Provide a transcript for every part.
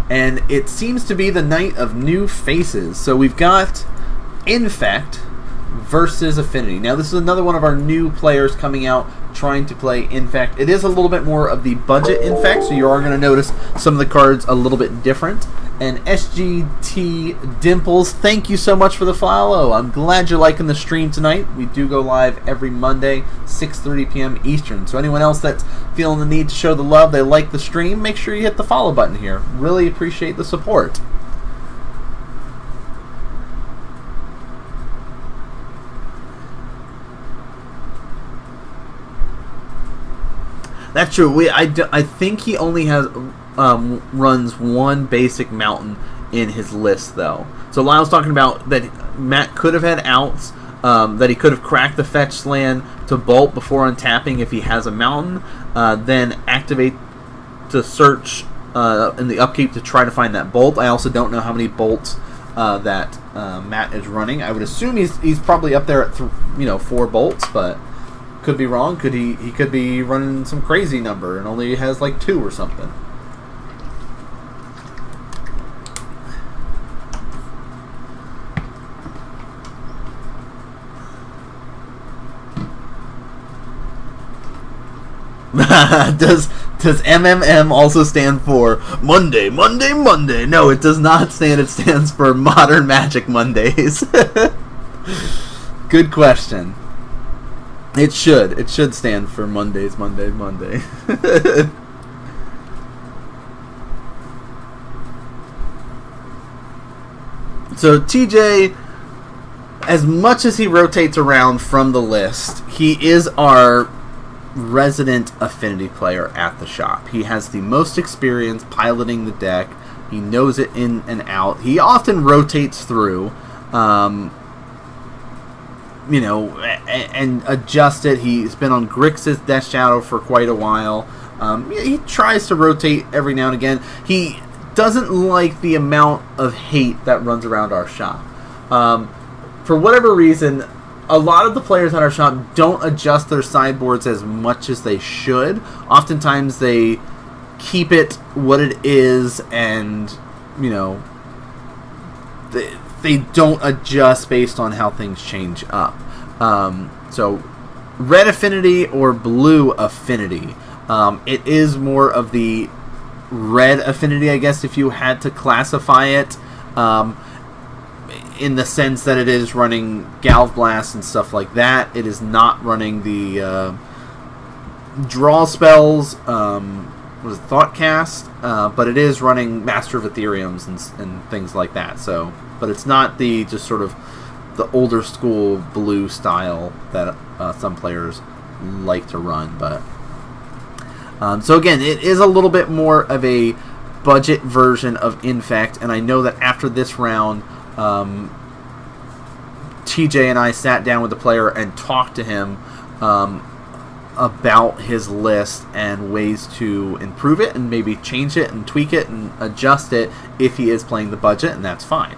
And it seems to be the night of new faces. So we've got Infect versus Affinity. Now this is another one of our new players coming out trying to play Infect. It is a little bit more of the budget Infect, so you are going to notice some of the cards a little bit different. And SGT Dimples, thank you so much for the follow. I'm glad you're liking the stream tonight. We do go live every Monday, 6:30 p.m. Eastern. So anyone else that's feeling the need to show the love, they like the stream, make sure you hit the follow button here. Really appreciate the support. That's true. I think he only has runs one basic mountain in his list, though. So Lyle's talking about that Matt could have had outs, that he could have cracked the fetch land to bolt before untapping if he has a mountain, then activate to search in the upkeep to try to find that bolt. I also don't know how many bolts that Matt is running. I would assume he's probably up there at 4 bolts, but could be wrong. He could be running some crazy number and only has like 2 or something. Does MMM also stand for Monday? No, it does not stand. It stands for Modern Magic Mondays. Good question. It should. It should stand for Monday. So TJ, as much as he rotates around from the list, he is our resident Affinity player at the shop. He has the most experience piloting the deck. He knows it in and out. He often rotates through, and adjust it. He's been on Grixis Death Shadow for quite a while. He tries to rotate every now and again. He doesn't like the amount of hate that runs around our shop. For whatever reason, a lot of the players at our shop don't adjust their sideboards as much as they should. Oftentimes they keep it what it is, and they don't adjust based on how things change up. So red Affinity or blue Affinity. It is more of the red Affinity, I guess, if you had to classify it. In the sense that it is running Galv Blast and stuff like that. It is not running the draw spells, Thoughtcast, but it is running Master of Ethereums and things like that. So, but it's not the just sort of the older school blue style that some players like to run. But so again, it is a little bit more of a budget version of Infect, and I know that after this round, TJ and I sat down with the player and talked to him about his list and ways to improve it and maybe change it and tweak it and adjust it if he is playing the budget, and that's fine.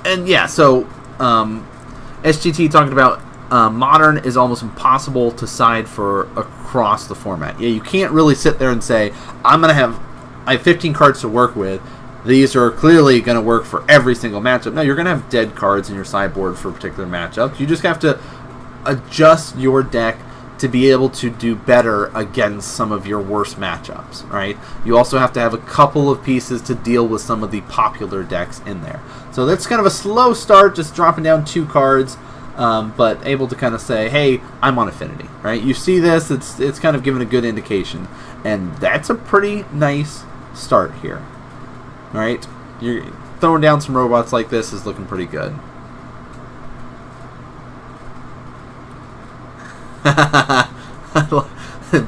And yeah, so SGT talking about Modern is almost impossible to side for across the format. Yeah, you can't really sit there and say, I have 15 cards to work with. These are clearly going to work for every single matchup. No, you're going to have dead cards in your sideboard for particular matchups. You just have to adjust your deck to be able to do better against some of your worst matchups, right? You also have to have a couple of pieces to deal with some of the popular decks in there. So that's kind of a slow start, just dropping down 2 cards, but able to kind of say, hey, I'm on Affinity, right? You see this, it's kind of giving a good indication. And that's a pretty nice start here. All right, you're throwing down some robots like this is looking pretty good.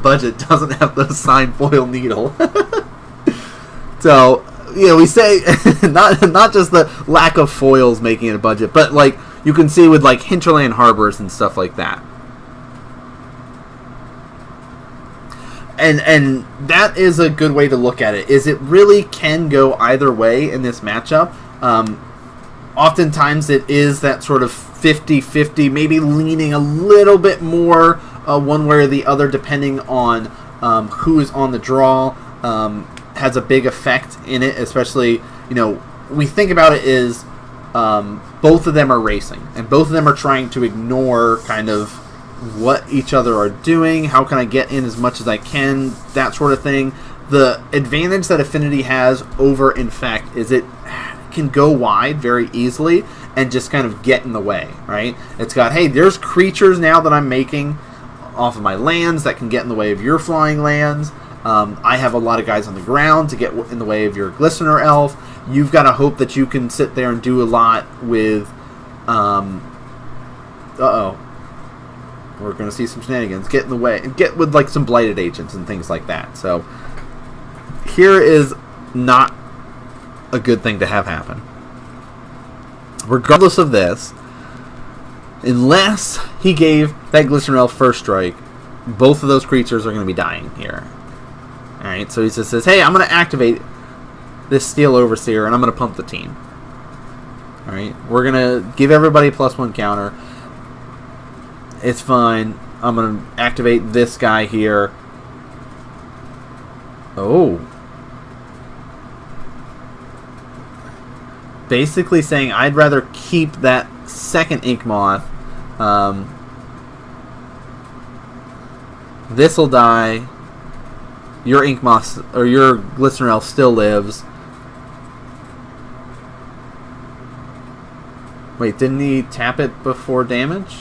Budget doesn't have the signed foil needle. So we say not just the lack of foils making it a budget, but like you can see with like Hinterland Harbors and stuff like that. And that is a good way to look at it, is it really can go either way in this matchup. Oftentimes it is that sort of 50-50, maybe leaning a little bit more one way or the other depending on who is on the draw. has a big effect in it, especially, we think about it is both of them are racing, and both of them are trying to ignore kind of what each other are doing. How can I get in as much as I can? That sort of thing. The advantage that Affinity has over Infect is it can go wide very easily and just kind of get in the way, right? It's got, hey, there's creatures now that I'm making off of my lands that can get in the way of your flying lands. I have a lot of guys on the ground to get in the way of your Glistener Elf. You've got to hope that you can sit there and do a lot with... We're going to see some shenanigans. Get in the way. Get with like some Blighted Agents and things like that. So here is not a good thing to have happen. Regardless of this, unless he gave that Glistener Elf first strike, both of those creatures are going to be dying here. Alright, so he just says, hey, I'm going to activate this Steel Overseer and I'm going to pump the team. Alright, we're going to give everybody +1 counter. It's fine. I'm going to activate this guy here. Oh. Basically saying I'd rather keep that second Ink Moth. This'll die. Your Ink Moth, or your Glistener Elf still lives. Wait, didn't he tap it before damage?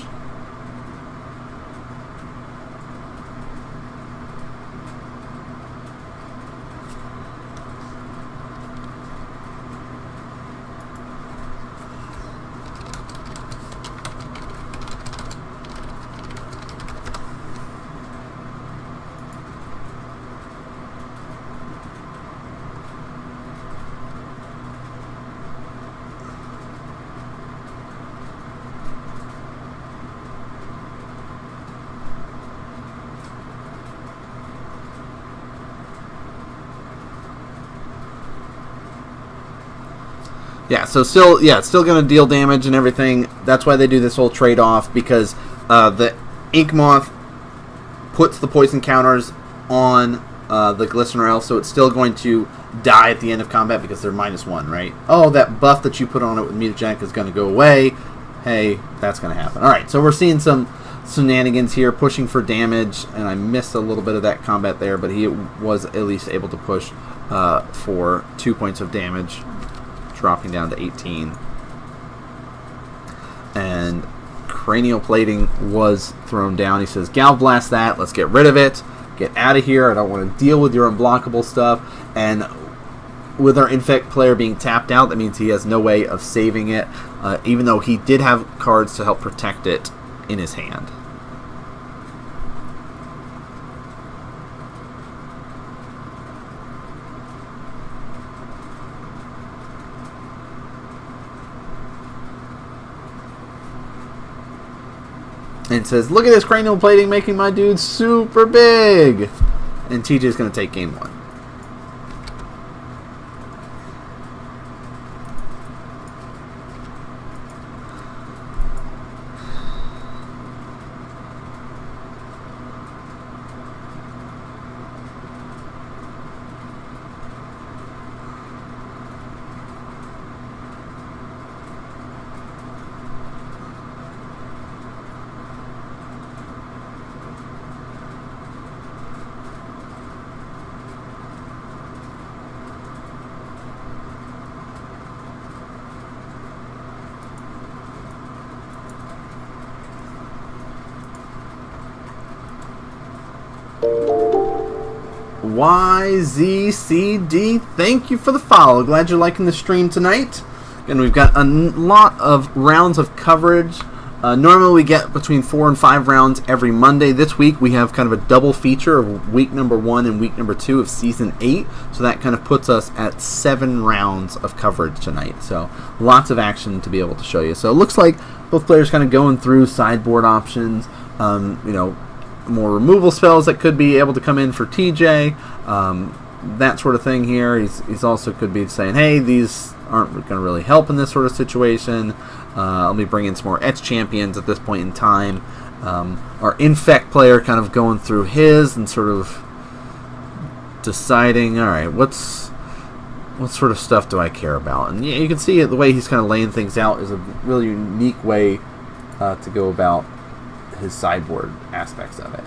Yeah, so still going to deal damage and everything. That's why they do this whole trade-off, because the Ink Moth puts the poison counters on the Glistener Elf, so it's still going to die at the end of combat because they're -1, right? Oh, that buff that you put on it with Mutagenic is going to go away. Hey, that's going to happen. Alright, so we're seeing some shenanigans here, pushing for damage, and I missed a little bit of that combat there, but he was at least able to push for 2 points of damage, dropping down to 18. And Cranial Plating was thrown down. He says, Gal Blast that, let's get rid of it, get out of here, I don't want to deal with your unblockable stuff. And with our Infect player being tapped out, that means he has no way of saving it, even though he did have cards to help protect it in his hand. And it says, look at this Cranial Plating making my dude super big. And TJ's going to take game 1. YZCD, thank you for the follow. Glad you're liking the stream tonight. And we've got a lot of rounds of coverage. Normally we get between 4 and 5 rounds every Monday. This week we have kind of a double feature of week number 1 and week number 2 of season 8. So that kind of puts us at 7 rounds of coverage tonight. So lots of action to be able to show you. So it looks like both players kind of going through sideboard options. More removal spells that could be able to come in for TJ, that sort of thing here. He's also could be saying, hey, these aren't going to really help in this sort of situation. Let me bring in some more Etch Champions at this point in time. Our Infect player kind of going through his and sort of deciding, all right, what sort of stuff do I care about? And yeah, you can see the way he's kind of laying things out is a really unique way to go about his sideboard aspects of it.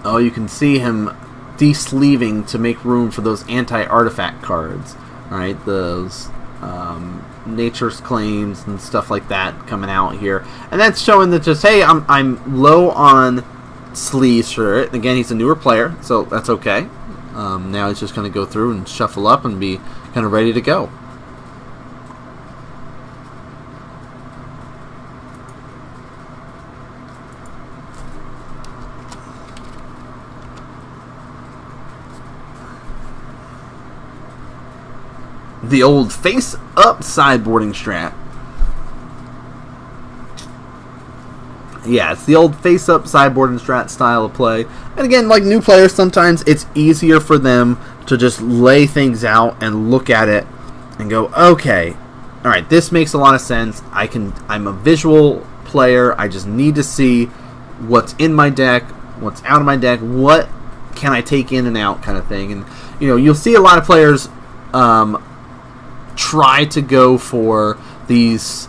Oh, you can see him de-sleeving to make room for those anti-artifact cards, right? Those Nature's Claims and stuff like that coming out here, and that's showing that just, hey, I'm low on sleeves for it. Again, he's a newer player, so that's okay. Now he's just going to go through and shuffle up and be kind of ready to go. The old face-up sideboarding strat. Yeah, it's the old face-up sideboarding strat style of play. And again, like new players, sometimes it's easier for them to just lay things out and look at it and go, okay, all right, this makes a lot of sense. I'm a visual player. I just need to see what's in my deck, what's out of my deck, what can I take in and out, kind of thing. And you'll see a lot of players try to go for these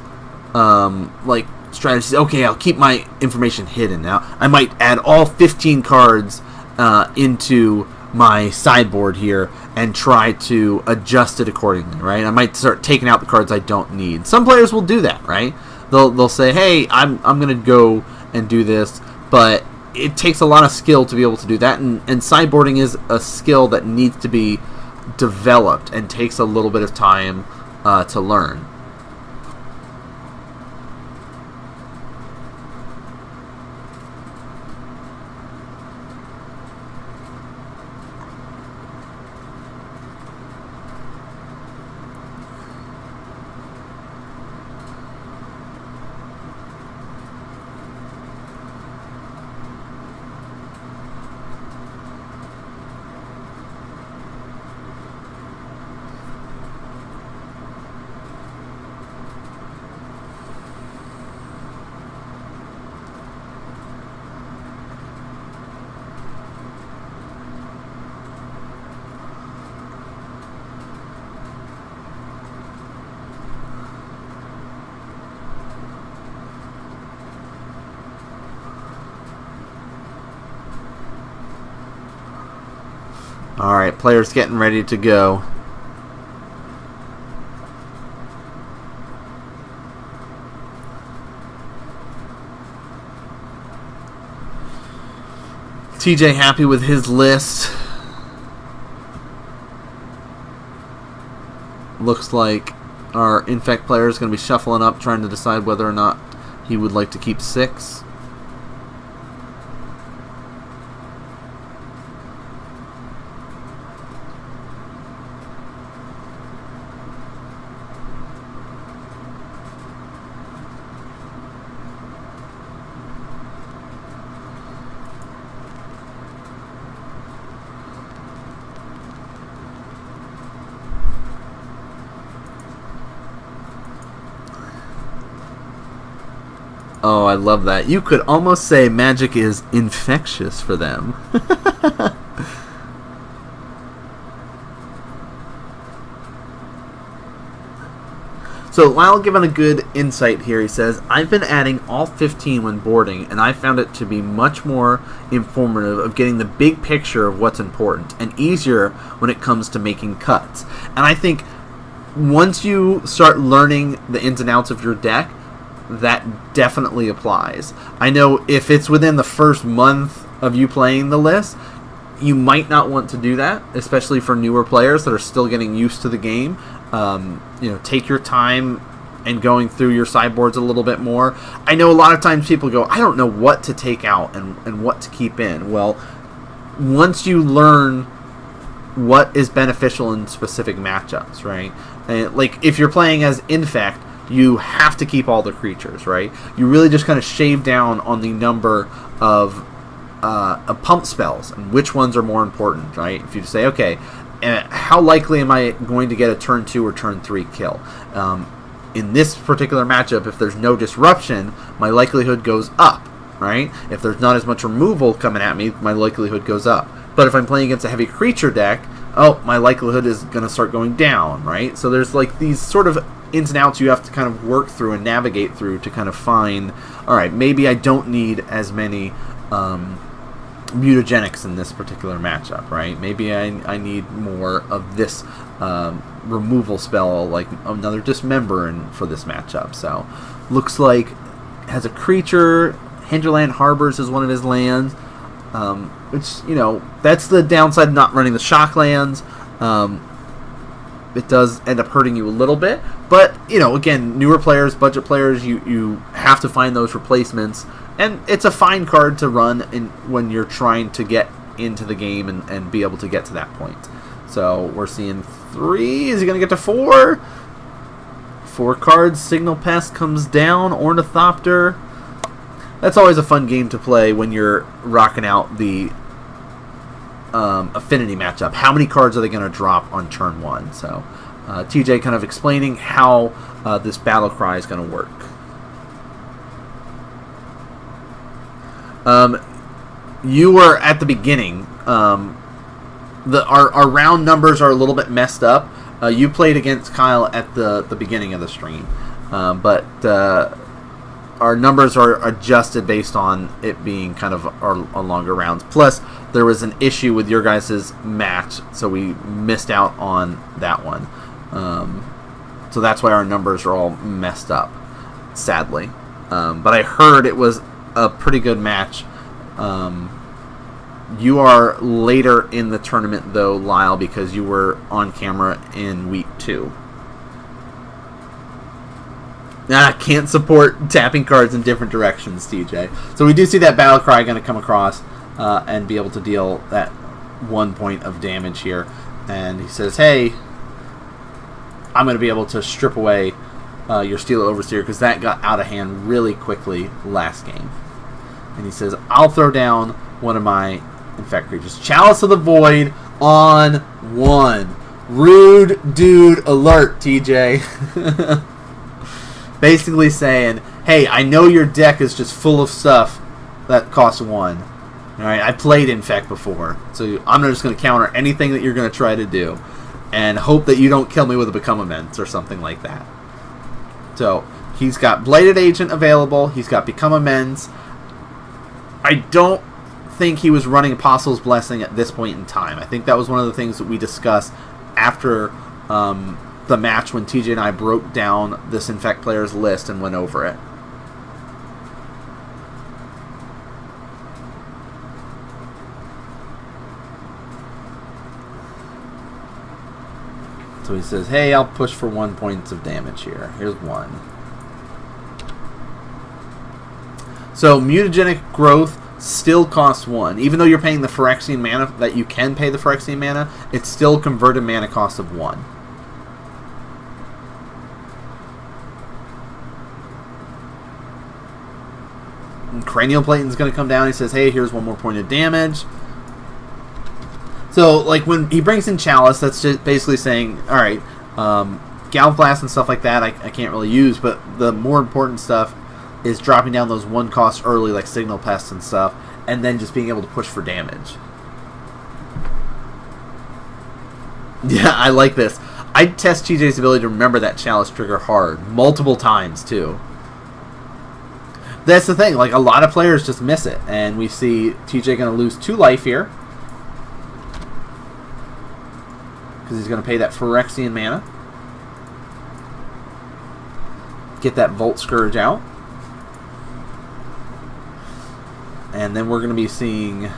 like strategies. Okay, I'll keep my information hidden. Now I might add all 15 cards into my sideboard here and try to adjust it accordingly, right? I might start taking out the cards I don't need. Some players will do that, right? They'll say, hey, I'm gonna go and do this, but it takes a lot of skill to be able to do that, and sideboarding is a skill that needs to be developed and takes a little bit of time to learn. Alright, players getting ready to go. TJ happy with his list. Looks like our Infect player is going to be shuffling up, trying to decide whether or not he would like to keep 6. Oh, I love that. You could almost say Magic is infectious for them. So Lyle given a good insight here. He says, I've been adding all 15 when boarding, and I found it to be much more informative of getting the big picture of what's important, and easier when it comes to making cuts. And I think once you start learning the ins and outs of your deck, that definitely applies. I know if it's within the first month of you playing the list, you might not want to do that, especially for newer players that are still getting used to the game. Take your time and going through your sideboards a little bit more. I know a lot of times people go, I don't know what to take out and what to keep in. Well, once you learn what is beneficial in specific matchups, right? And like if you're playing as Infect, you have to keep all the creatures, right? You really just kind of shave down on the number of pump spells and which ones are more important, right? If you say, okay, how likely am I going to get a turn 2 or turn 3 kill? In this particular matchup, if there's no disruption, my likelihood goes up, right? If there's not as much removal coming at me, my likelihood goes up. But if I'm playing against a heavy creature deck, my likelihood is going to start going down, right? So there's like these sort of ins and outs you have to kind of work through and navigate through to kind of find, all right, maybe I don't need as many mutagenics in this particular matchup, right? Maybe I need more of this removal spell, like another Dismember for this matchup. So looks like has a creature. Hinterland Harbors is one of his lands, which, that's the downside of not running the shock lands. It does end up hurting you a little bit, but again, newer players, budget players, you have to find those replacements. And it's a fine card to run when you're trying to get into the game and be able to get to that point. So we're seeing 3. Is he going to get to 4? 4 cards. Signal Pest comes down. Ornithopter. That's always a fun game to play when you're rocking out the Affinity matchup. How many cards are they going to drop on turn 1? So TJ kind of explaining how this battle cry is going to work. You were at the beginning. Our round numbers are a little bit messed up. You played against Kyle at the beginning of the stream, but our numbers are adjusted based on it being kind of our longer rounds. Plus, there was an issue with your guys' match, so we missed out on that one. So that's why our numbers are all messed up, sadly. But I heard it was a pretty good match. You are later in the tournament, though, Lyle, because you were on camera in week 2. Can't support tapping cards in different directions, TJ. So we do see that battle cry going to come across and be able to deal that 1 point of damage here. And he says, hey, I'm going to be able to strip away your Steel Overseer because that got out of hand really quickly last game. And he says, I'll throw down one of my Infect creatures. Chalice of the Void on 1. Rude dude alert, TJ. Basically saying, hey, I know your deck is just full of stuff that costs 1. Alright, I played Infect before, so I'm just going to counter anything that you're going to try to do. And hope that you don't kill me with a Become Immense or something like that. So, he's got Blighted Agent available. He's got Become Immense. I don't think he was running Apostle's Blessing at this point in time. I think that was one of the things that we discussed after the match when TJ and I broke down this Infect players list and went over it. So he says, hey, I'll push for 1 point of damage here. Here's 1. So mutagenic growth still costs 1. Even though you're paying the Phyrexian mana, that you can pay the Phyrexian mana, it's still converted mana cost of 1. And Cranial Platon's going to come down. He says, hey, here's 1 more point of damage. So, like, when he brings in Chalice, that's just basically saying, alright, Galv Blast and stuff like that I can't really use, but the more important stuff is dropping down those 1 costs early, like Signal Pest and stuff, and then just being able to push for damage. Yeah, I like this. I'd test TJ's ability to remember that chalice trigger hard, multiple times too. That's the thing, like a lot of players just miss it, and we see TJ going to lose 2 life here because he's going to pay that Phyrexian mana. Get that Volt Scourge out. And then we're going to be seeing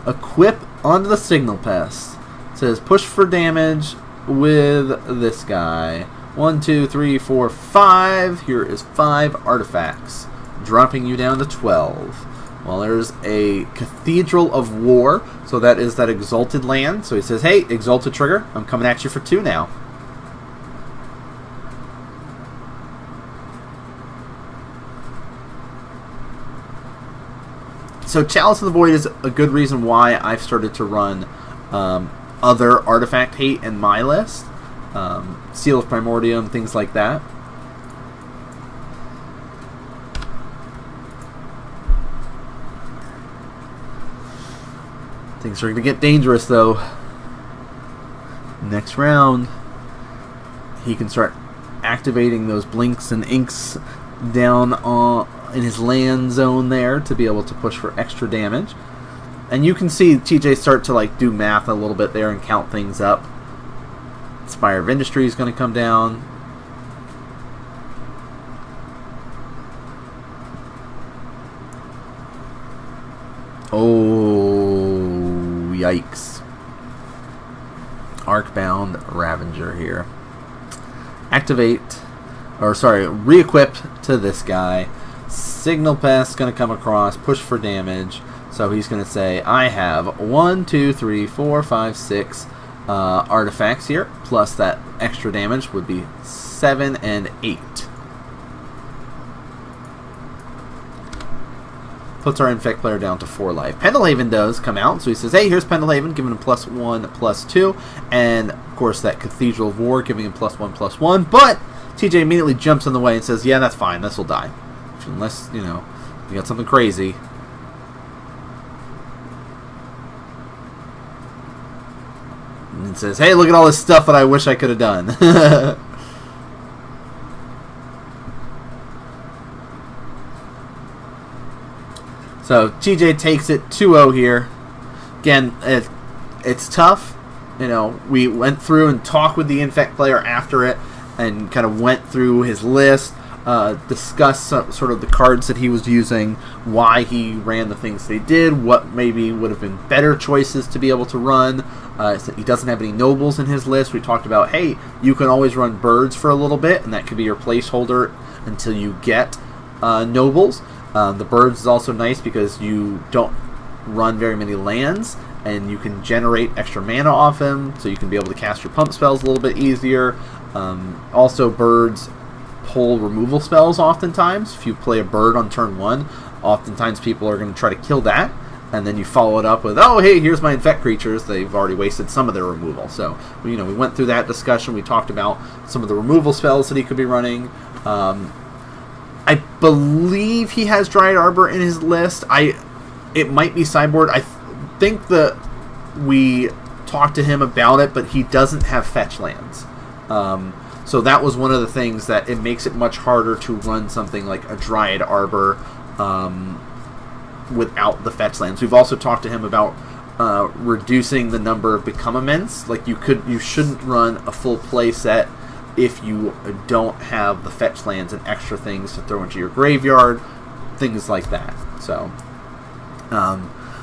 equip onto the Signal Pest. It says push for damage with this guy. 1, 2, 3, 4, 5. Here is 5 artifacts, dropping you down to 12. Well, there's a Cathedral of War, so that is that Exalted land. So he says, hey, Exalted trigger, I'm coming at you for 2 now. So Chalice of the Void is a good reason why I've started to run other artifact hate in my list. Seal of Primordium, things like that. Things are going to get dangerous though. Next round, he can start activating those blinks and inks down in his land zone there to be able to push for extra damage. And you can see TJ start to like do math a little bit there and count things up. Spire of Industry is going to come down. Oh, yikes. Arcbound Ravager here. Activate, or sorry, re-equip to this guy. Signal Pest going to come across, push for damage. So he's going to say, I have 1, 2, 3, 4, 5, 6 artifacts here, plus that extra damage would be 7 and 8. Puts our Infect player down to 4 life. Pendelhaven does come out, so he says, hey, here's Pendelhaven, giving him +1, +2, and of course that Cathedral of War, giving him +1, +1, but TJ immediately jumps in the way and says, yeah, that's fine, this will die. Unless, you know, you got something crazy. And it says, hey, look at all this stuff that I wish I could have done. So TJ takes it 2-0 here. Again, it's tough. You know, we went through and talked with the Infect player after it and kind of went through his list, discussed sort of the cards that he was using, why he ran the things that he did, what maybe would have been better choices to be able to run. He doesn't have any nobles in his list. We talked about, hey, you can always run birds for a little bit, and that could be your placeholder until you get nobles. The birds is also nice because you don't run very many lands, and you can generate extra mana off him, so you can be able to cast your pump spells a little bit easier. Also, birds pull removal spells oftentimes. If you play a bird on turn 1, oftentimes people are going to try to kill that, and then you follow it up with, oh, hey, here's my Infect creatures. They've already wasted some of their removal. So, you know, we went through that discussion. We talked about some of the removal spells that he could be running. I believe he has Dryad Arbor in his list. It might be sideboard. I think that we talked to him about it, but he doesn't have fetch lands. So that was one of the things that it makes it much harder to run something like a Dryad Arbor without the fetch lands. We've also talked to him about reducing the number of Become Immense. Like you shouldn't run a full play set if you don't have the fetch lands and extra things to throw into your graveyard, things like that.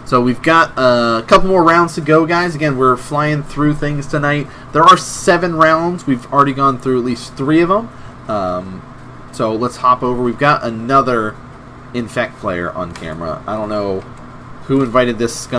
So we've got a couple more rounds to go, guys. Again, we're flying through things tonight. There are 7 rounds. We've already gone through at least 3 of them. So let's hop over. We've got another Infect player on camera. I don't know who invited this scum.